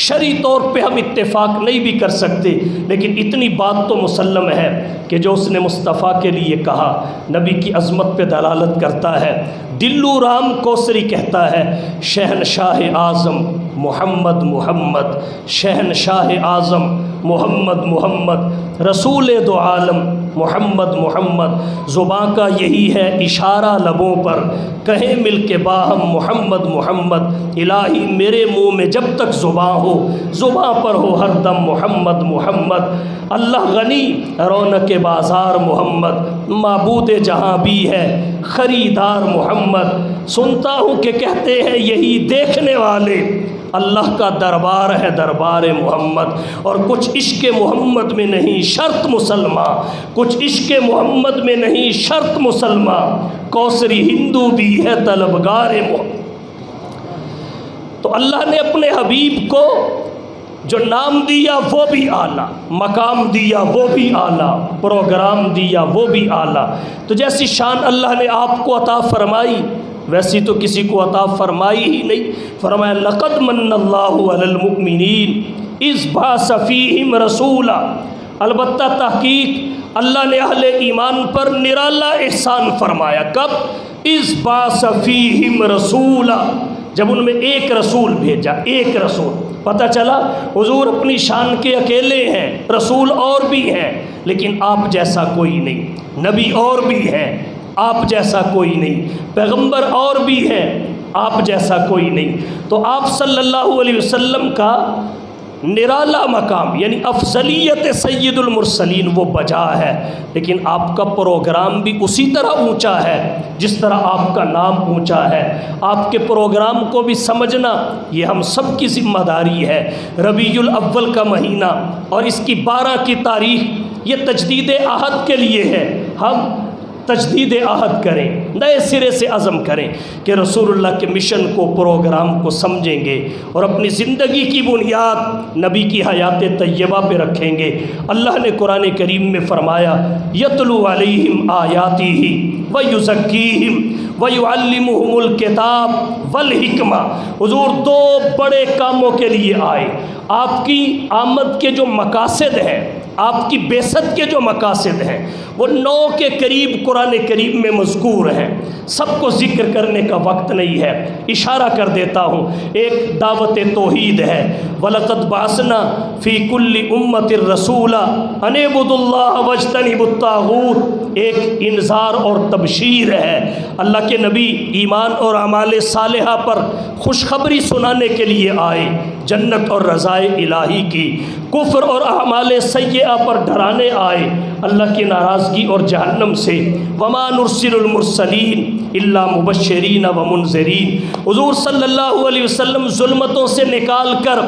شرعی طور پہ ہم اتفاق نہیں بھی کر سکتے، لیکن اتنی بات تو مسلم ہے کہ جو اس نے مصطفیٰ کے لیے کہا نبی کی عظمت پہ دلالت کرتا ہے۔ دلو رام کوسری کہتا ہے شہنشاہ اعظم محمد محمد، شہنشاہ اعظم محمد محمد، رسول دو عالم محمد محمد۔ زباں کا یہی ہے اشارہ لبوں پر، کہیں مل کے باہم محمد محمد۔ الہی میرے منہ میں جب تک زباں ہو، زباں پر ہو ہر دم محمد محمد۔ اللہ غنی رونق بازار محمد، معبود جہاں بھی ہے خریدار محمد۔ سنتا ہوں کہ کہتے ہیں یہی دیکھنے والے اللہ کا دربار ہے دربار محمد۔ اور کچھ عشق محمد میں نہیں شرط مسلمان، کچھ عشق محمد میں نہیں شرط مسلمان، کوثری ہندو بھی ہے طلبگار محمد۔ تو اللہ نے اپنے حبیب کو جو نام دیا وہ بھی اعلیٰ، مقام دیا وہ بھی اعلیٰ، پروگرام دیا وہ بھی اعلیٰ۔ تو جیسی شان اللہ نے آپ کو عطا فرمائی ویسی تو کسی کو عطا فرمائی ہی نہیں۔ فرمایا لقد من اللہ علی المؤمنین اذ بعث فیہم رسولا، البتہ تحقیق اللہ نے اہل ایمان پر نرالا احسان فرمایا۔ کب؟ اذ بعث فیہم رسولا، جب ان میں ایک رسول بھیجا، ایک رسول۔ پتہ چلا حضور اپنی شان کے اکیلے ہیں، رسول اور بھی ہیں لیکن آپ جیسا کوئی نہیں، نبی اور بھی ہیں آپ جیسا کوئی نہیں، پیغمبر اور بھی ہیں آپ جیسا کوئی نہیں۔ تو آپ صلی اللہ علیہ وسلم کا نرالا مقام یعنی افضلیت سید المرسلین وہ بجا ہے، لیکن آپ کا پروگرام بھی اسی طرح اونچا ہے جس طرح آپ کا نام اونچا ہے۔ آپ کے پروگرام کو بھی سمجھنا یہ ہم سب کی ذمہ داری ہے۔ ربیع الاول کا مہینہ اور اس کی 12 کی تاریخ یہ تجدید عہد کے لیے ہے۔ ہم تجدید عہد کریں، نئے سرے سے عزم کریں کہ رسول اللہ کے مشن کو، پروگرام کو سمجھیں گے اور اپنی زندگی کی بنیاد نبی کی حیات طیبہ پہ رکھیں گے۔ اللہ نے قرآن کریم میں فرمایا یتلو علیہم آیاتہ ویزکیہم ویعلمہم الکتاب والحکمہ۔ حضور 2 بڑے کاموں کے لیے آئے۔ آپ کی آمد کے جو مقاصد ہیں، آپ کی بعثت کے جو مقاصد ہیں وہ 9 کے قریب قرآن کریم میں مذکور ہیں، سب کو ذکر کرنے کا وقت نہیں ہے، اشارہ کر دیتا ہوں۔ ایک دعوت توحید ہے، وَلَقَدْ بَعَثْنَا فِي كُلِّ أُمَّةٍ رَسُولًا أَنِ اعْبُدُوا اللَّهَ وَاجْتَنِبُوا الطَّاغُوتَ، ایک انذار اور تبشیر ہے۔ اللہ کے نبی ایمان اور اعمال صالحہ پر خوشخبری سنانے کے لیے آئے، جنت اور رضائے الہی کی، کفر اور اعمال سیئہ پر ڈرانے آئے، اللہ کی ناراضگی اور جہنم سے۔ وما نرسل المرسلین الا مبشرین و منذرین۔ حضور صلی اللہ علیہ وسلم ظلمتوں سے نکال کر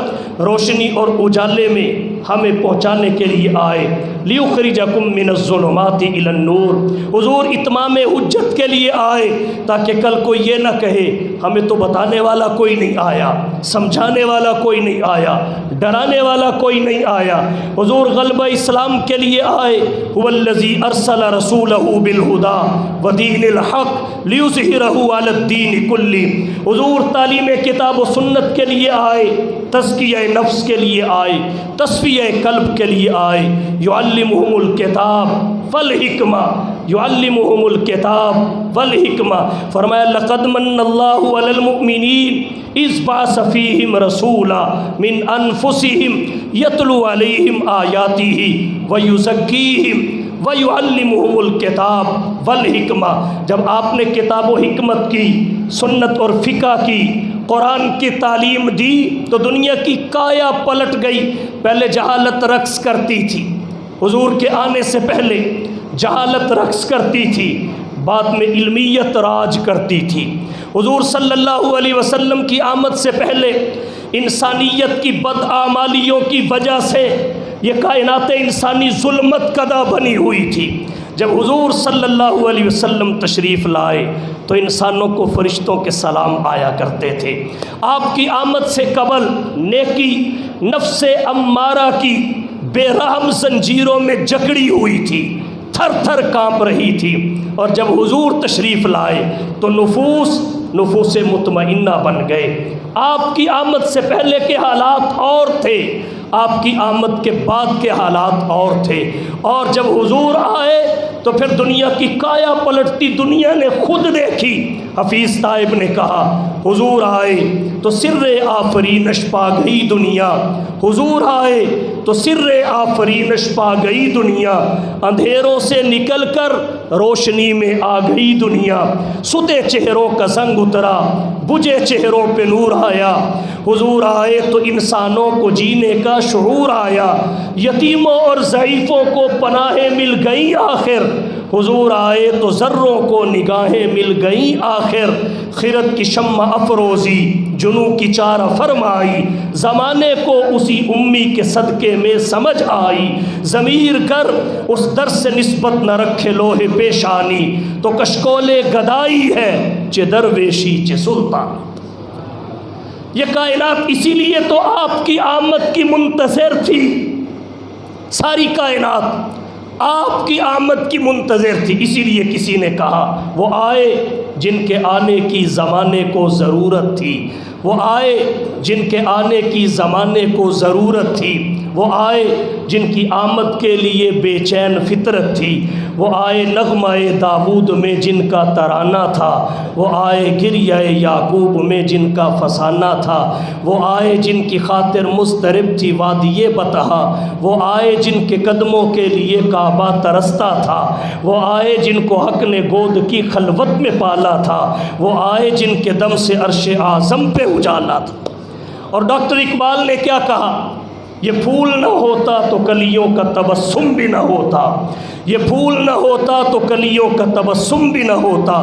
روشنی اور اجالے میں ہمیں پہنچانے کے لیے آئے۔ لیخرجکم من الظلمات الی النور، حضور اتمام حجت کے لیے آئے تاکہ کل کوئی یہ نہ کہے ہمیں تو بتانے والا کوئی نہیں آیا، سمجھانے والا کوئی نہیں آیا، ڈرانے والا کوئی نہیں آیا۔ حضور غلبہ اسلام کے لیے آئے، هو الذی ارسل رسولہ بالہدی ودین الحق لیظہرہ علی الدین کلہ۔ حضور تعلیم کتاب و سنت کے لیے آئے، تزکیہ نفس کے لیے آئے، تصفیہ قلب کے لیے آئے۔ یعلمہم الکتاب والحکمہ، یعلمہم الکتاب والحکمہ۔ فرمایا لقد من اللہ علی المؤمنین اذ بعث فیہم رسولا من انفسہم یتلو علیہم آیاتہ ویزکیہم وَيُعَلِّمُهُمُ الْكِتَابَ وَالْحِکْمَةَ۔ جب آپ نے کتاب و حکمت کی، سنت اور فقہ کی، قرآن کی تعلیم دی تو دنیا کی کایا پلٹ گئی۔ پہلے جہالت رقص کرتی تھی، حضور کے آنے سے پہلے جہالت رقص کرتی تھی، بعد میں علمیت راج کرتی تھی۔ حضور صلی اللہ علیہ وسلم کی آمد سے پہلے انسانیت کی بدعمالیوں کی وجہ سے یہ کائنات انسانی ظلمت کدہ بنی ہوئی تھی۔ جب حضور صلی اللہ علیہ وسلم تشریف لائے تو انسانوں کو فرشتوں کے سلام آیا کرتے تھے۔ آپ کی آمد سے قبل نیکی نفس امارہ کی بے رحم زنجیروں میں جکڑی ہوئی تھی، تھر تھر کانپ رہی تھی، اور جب حضور تشریف لائے تو نفوس مطمئنہ بن گئے۔ آپ کی آمد سے پہلے کے حالات اور تھے، آپ کی آمد کے بعد کے حالات اور تھے، اور جب حضور آئے تو پھر دنیا کی کایا پلٹتی دنیا نے خود دیکھی۔ حفیظ طائب نے کہا حضور آئے تو سر آفرینش پا گئی دنیا، حضور آئے تو سر آفرینش پا گئی دنیا، اندھیروں سے نکل کر روشنی میں آ گئی دنیا، ستے چہروں کا زنگ اترا، بجھے چہروں پہ نور آیا۔ حضور آئے تو انسانوں کو جینے کا شعور آیا، یتیموں اور ضعیفوں کو پناہیں مل گئیں آخر، حضور آئے تو ذروں کو نگاہیں مل گئیں آخر، خیرت کی شمع افروزی جنوں کی چارہ فرمائی، زمانے کو اسی امی کے صدقے میں سمجھ آئی، ضمیر گر اس در سے نسبت نہ رکھے لوہے پیشانی، تو کشکول گدائی ہے چہ درویشی چہ سلطان۔ یہ کائنات اسی لیے تو آپ کی آمد کی منتظر تھی، ساری کائنات آپ کی آمد کی منتظر تھی۔ اسی لیے کسی نے کہا وہ آئے جن کے آنے کی زمانے کو ضرورت تھی، وہ آئے جن کے آنے کی زمانے کو ضرورت تھی، وہ آئے جن کی آمد کے لیے بے چین فطرت تھی، وہ آئے نغمہ داود میں جن کا ترانہ تھا، وہ آئے گریہ یعقوب میں جن کا فسانہ تھا، وہ آئے جن کی خاطر مضطرب تھی وادی بطحا، وہ آئے جن کے قدموں کے لیے کعبہ ترستا تھا، وہ آئے جن کو حق نے گود کی خلوت میں پالا تھا، وہ آئے جن کے دم سے عرش اعظم پہ اجالا تھا۔ اور ڈاکٹر اقبال نے کیا کہا، یہ پھول نہ ہوتا تو کلیوں کا تبسم بھی نہ ہوتا، یہ پھول نہ ہوتا تو کلیوں کا تبسم بھی نہ ہوتا،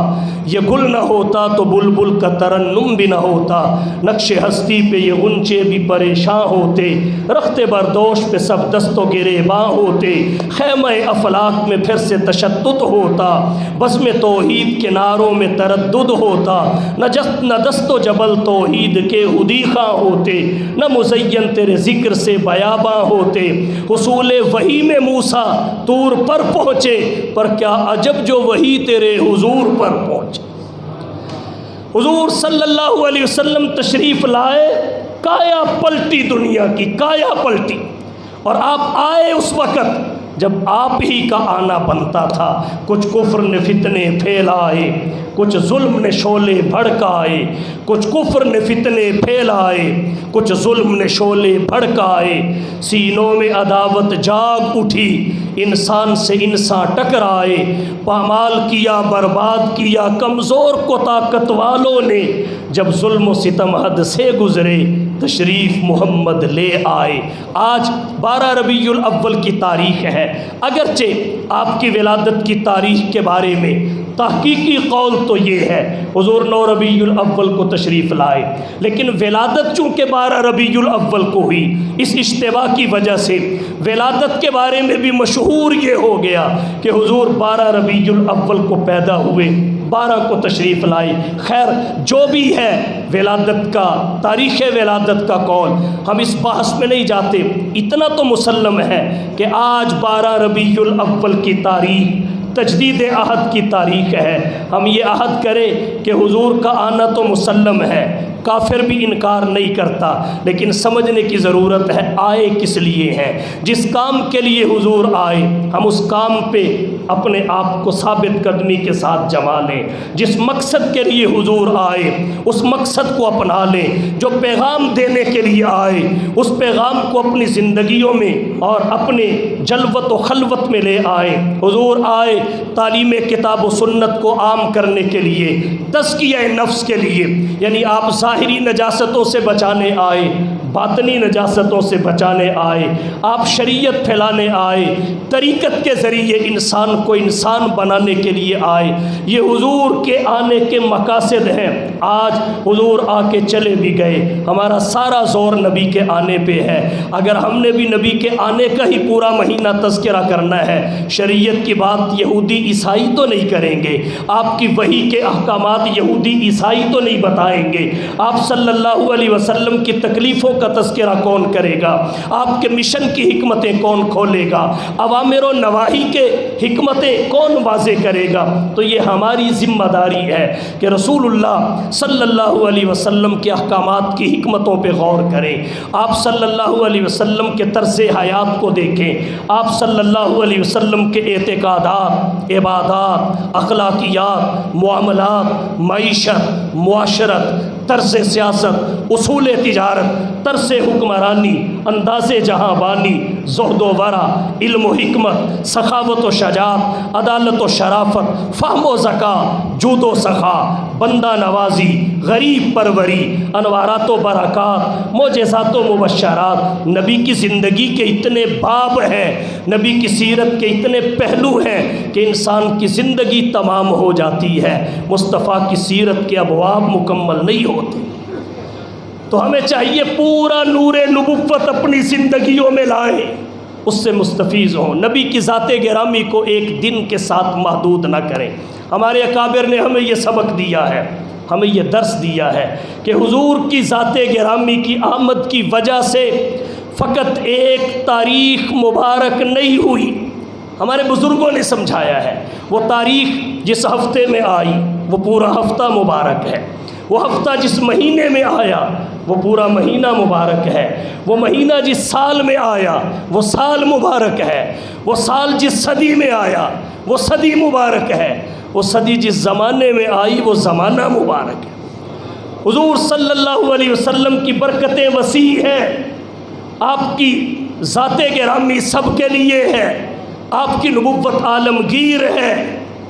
یہ گل نہ ہوتا تو بلبل کا ترنم بھی نہ ہوتا، نقش ہستی پہ یہ غنچے بھی پریشاں ہوتے، رخت بردوش پہ سب دست و گریباں ہوتے، خیمہ افلاک میں پھر سے تشدد ہوتا، بزم توحید کے نعروں میں تردد ہوتا، نہ دست و جبل توحید کے حدیقہ ہوتے، نہ مزین تیرے ذکر سے بیاباں ہوتے، حصول وحی میں موسیٰ طور پر پہنچے، پر کیا عجب جو وحی تیرے حضور پر پہنچے۔ حضور صلی اللہ علیہ وسلم تشریف لائے، کایا پلٹی دنیا کی، کایا پلٹی، اور آپ آئے اس وقت جب آپ ہی کا آنا بنتا تھا۔ کچھ کفر نے فتنے پھیلائے، کچھ ظلم نے شعلے بھڑکائے، کچھ کفر نے فتنے پھیلائے، کچھ ظلم نے شعلے بھڑکائے، سینوں میں عداوت جاگ اٹھی، انسان سے انسان ٹکرائے، پامال کیا برباد کیا کمزور کو طاقت والوں نے، جب ظلم و ستم حد سے گزرے تشریف محمد لے آئے۔ آج 12 ربیع الاول کی تاریخ ہے، اگرچہ آپ کی ولادت کی تاریخ کے بارے میں تحقیقی قول تو یہ ہے حضور 9 ربیع الاول کو تشریف لائے، لیکن ولادت چونکہ 12 ربیع الاول کو ہوئی، اس اشتباہ کی وجہ سے ولادت کے بارے میں بھی مشہور یہ ہو گیا کہ حضور 12 ربیع الاول کو پیدا ہوئے، 12 کو تشریف لائے۔ خیر جو بھی ہے ولادت کا، تاریخ ولادت کا قول ہم اس بحث میں نہیں جاتے، اتنا تو مسلم ہے کہ آج 12 ربیع الاول کی تاریخ تجدید عہد کی تاریخ ہے۔ ہم یہ عہد کریں کہ حضور کا آنا تو مسلم ہے، کافر بھی انکار نہیں کرتا، لیکن سمجھنے کی ضرورت ہے آئے کس لیے ہیں۔ جس کام کے لیے حضور آئے ہم اس کام پہ اپنے آپ کو ثابت قدمی کے ساتھ جما لیں۔ جس مقصد کے لیے حضور آئے اس مقصد کو اپنا لیں۔ جو پیغام دینے کے لیے آئے اس پیغام کو اپنی زندگیوں میں اور اپنے جلوت و خلوت میں لے آئے۔ حضور آئے تعلیم کتاب و سنت کو عام کرنے کے لیے، تزکیہ نفس کے لیے، یعنی آپ ظاہری نجاستوں سے بچانے آئے، باطنی نجاستوں سے بچانے آئے، آپ شریعت پھیلانے آئے، طریقت کے ذریعے انسان کو انسان بنانے کے لیے آئے۔ یہ حضور کے آنے کے مقاصد ہیں۔ آج حضور آ کے چلے بھی گئے، ہمارا سارا زور نبی کے آنے پہ ہے۔ اگر ہم نے بھی نبی کے آنے کا ہی پورا مہینہ تذکرہ کرنا ہے، شریعت کی بات یہودی عیسائی تو نہیں کریں گے، آپ کی وحی کے احکامات یہودی عیسائی تو نہیں بتائیں گے، آپ صلی اللہ علیہ وسلم کی تکلیفوں کا تذکرہ کون کرے گا، آپ کے مشن کی حکمتیں کون کھولے گا، اوامر و نواہی کے حکمتیں کون واضح کرے گا؟ تو یہ ہماری ذمہ داری ہے کہ رسول اللہ صلی اللہ علیہ وسلم کے احکامات کی حکمتوں پہ غور کریں۔ آپ صلی اللہ علیہ وسلم کے طرز حیات کو دیکھیں، آپ صلی اللہ علیہ وسلم کے اعتقادات، عبادات، اخلاقیات، معاملات، معیشت، معاشرت، طرز سیاست، اصول تجارت، طرز حکمرانی، انداز جہاں بانی، زہد و ورع، علم و حکمت، سخاوت و شجاعت، عدالت و شرافت، فہم و ذکا، جود و سخا، بندہ نوازی، غریب پروری، انوارات و برکات، معجزات و مبشرات۔ نبی کی زندگی کے اتنے باب ہیں، نبی کی سیرت کے اتنے پہلو ہیں کہ انسان کی زندگی تمام ہو جاتی ہے، مصطفیٰ کی سیرت کے ابواب مکمل نہیں ہوتے۔ تو ہمیں چاہیے پورا نور نبوت اپنی زندگیوں میں لائیں، اس سے مستفیض ہوں۔ نبی کی ذات گرامی کو ایک دن کے ساتھ محدود نہ کریں۔ ہمارے اکابر نے ہمیں یہ سبق دیا ہے، ہمیں یہ درس دیا ہے کہ حضور کی ذات گرامی کی آمد کی وجہ سے فقط ایک تاریخ مبارک نہیں ہوئی، ہمارے بزرگوں نے سمجھایا ہے۔ وہ تاریخ جس ہفتے میں آئی وہ پورا ہفتہ مبارک ہے، وہ ہفتہ جس مہینے میں آیا وہ پورا مہینہ مبارک ہے، وہ مہینہ جس سال میں آیا وہ سال مبارک ہے، وہ سال جس صدی میں آیا وہ صدی مبارک ہے، وہ صدی جس زمانے میں آئی وہ زمانہ مبارک ہے۔ حضور صلی اللہ علیہ وسلم کی برکتیں وسیع ہیں، آپ کی ذات گرامی سب کے لیے ہے، آپ کی نبوت عالمگیر ہے،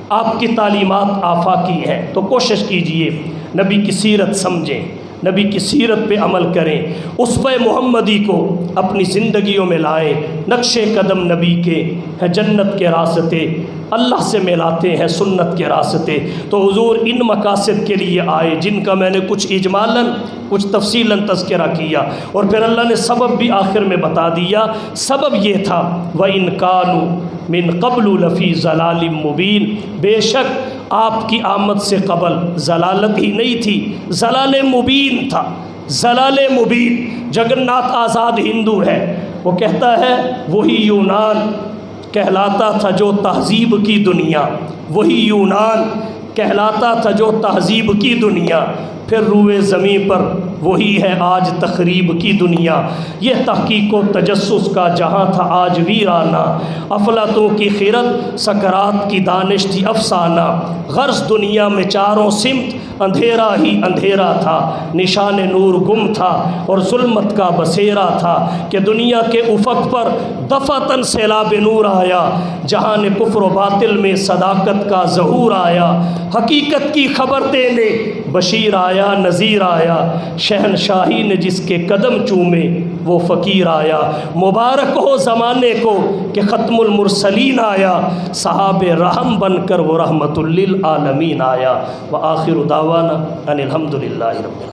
آپ کی تعلیمات آفاقی ہیں۔ تو کوشش کیجئے نبی کی سیرت سمجھیں، نبی کی سیرت پہ عمل کریں، اسوہ محمدی کو اپنی زندگیوں میں لائیں۔ نقش قدم نبی کے ہیں، جنت کے راستے اللہ سے ملاتے ہیں، سنت کے راستے۔ تو حضور ان مقاصد کے لیے آئے جن کا میں نے کچھ اجمالاً کچھ تفصیلاً تذکرہ کیا، اور پھر اللہ نے سبب بھی آخر میں بتا دیا۔ سبب یہ تھا وَإِن كَانُوا مِن قَبْلُ لَفِي ضَلَالٍ مُبِينٍ، بے شک آپ کی آمد سے قبل ضلالت ہی نہیں تھی، ضلال مبین تھا، ضلال مبین۔ جگناتھ آزاد ہندو ہے، وہ کہتا ہے وہی یونان کہلاتا تھا جو تہذیب کی دنیا، وہی یونان کہلاتا تھا جو تہذیب کی دنیا، پھر روئے زمین پر وہی ہے آج تخریب کی دنیا۔ یہ تحقیق و تجسس کا جہاں تھا آج ویرانہ، افلاطوں کی خیرت سکرات کی دانش تھی افسانہ۔ غرض دنیا میں چاروں سمت اندھیرا ہی اندھیرا تھا، نشان نور گم تھا اور ظلمت کا بسیرا تھا، کہ دنیا کے افق پر دفعتاً سیلاب نور آیا، جہان کفر و باطل میں صداقت کا ظہور آیا، حقیقت کی خبر دینے بشیر آیا نذیر آیا، شہنشاہی نے جس کے قدم چومے وہ فقیر آیا۔ مبارک ہو زمانے کو کہ ختم المرسلین آیا، صحاب رحم بن کر وہ رحمت للعالمین آیا۔ وآخر دعوانا ان الحمد للہ رب العالمین۔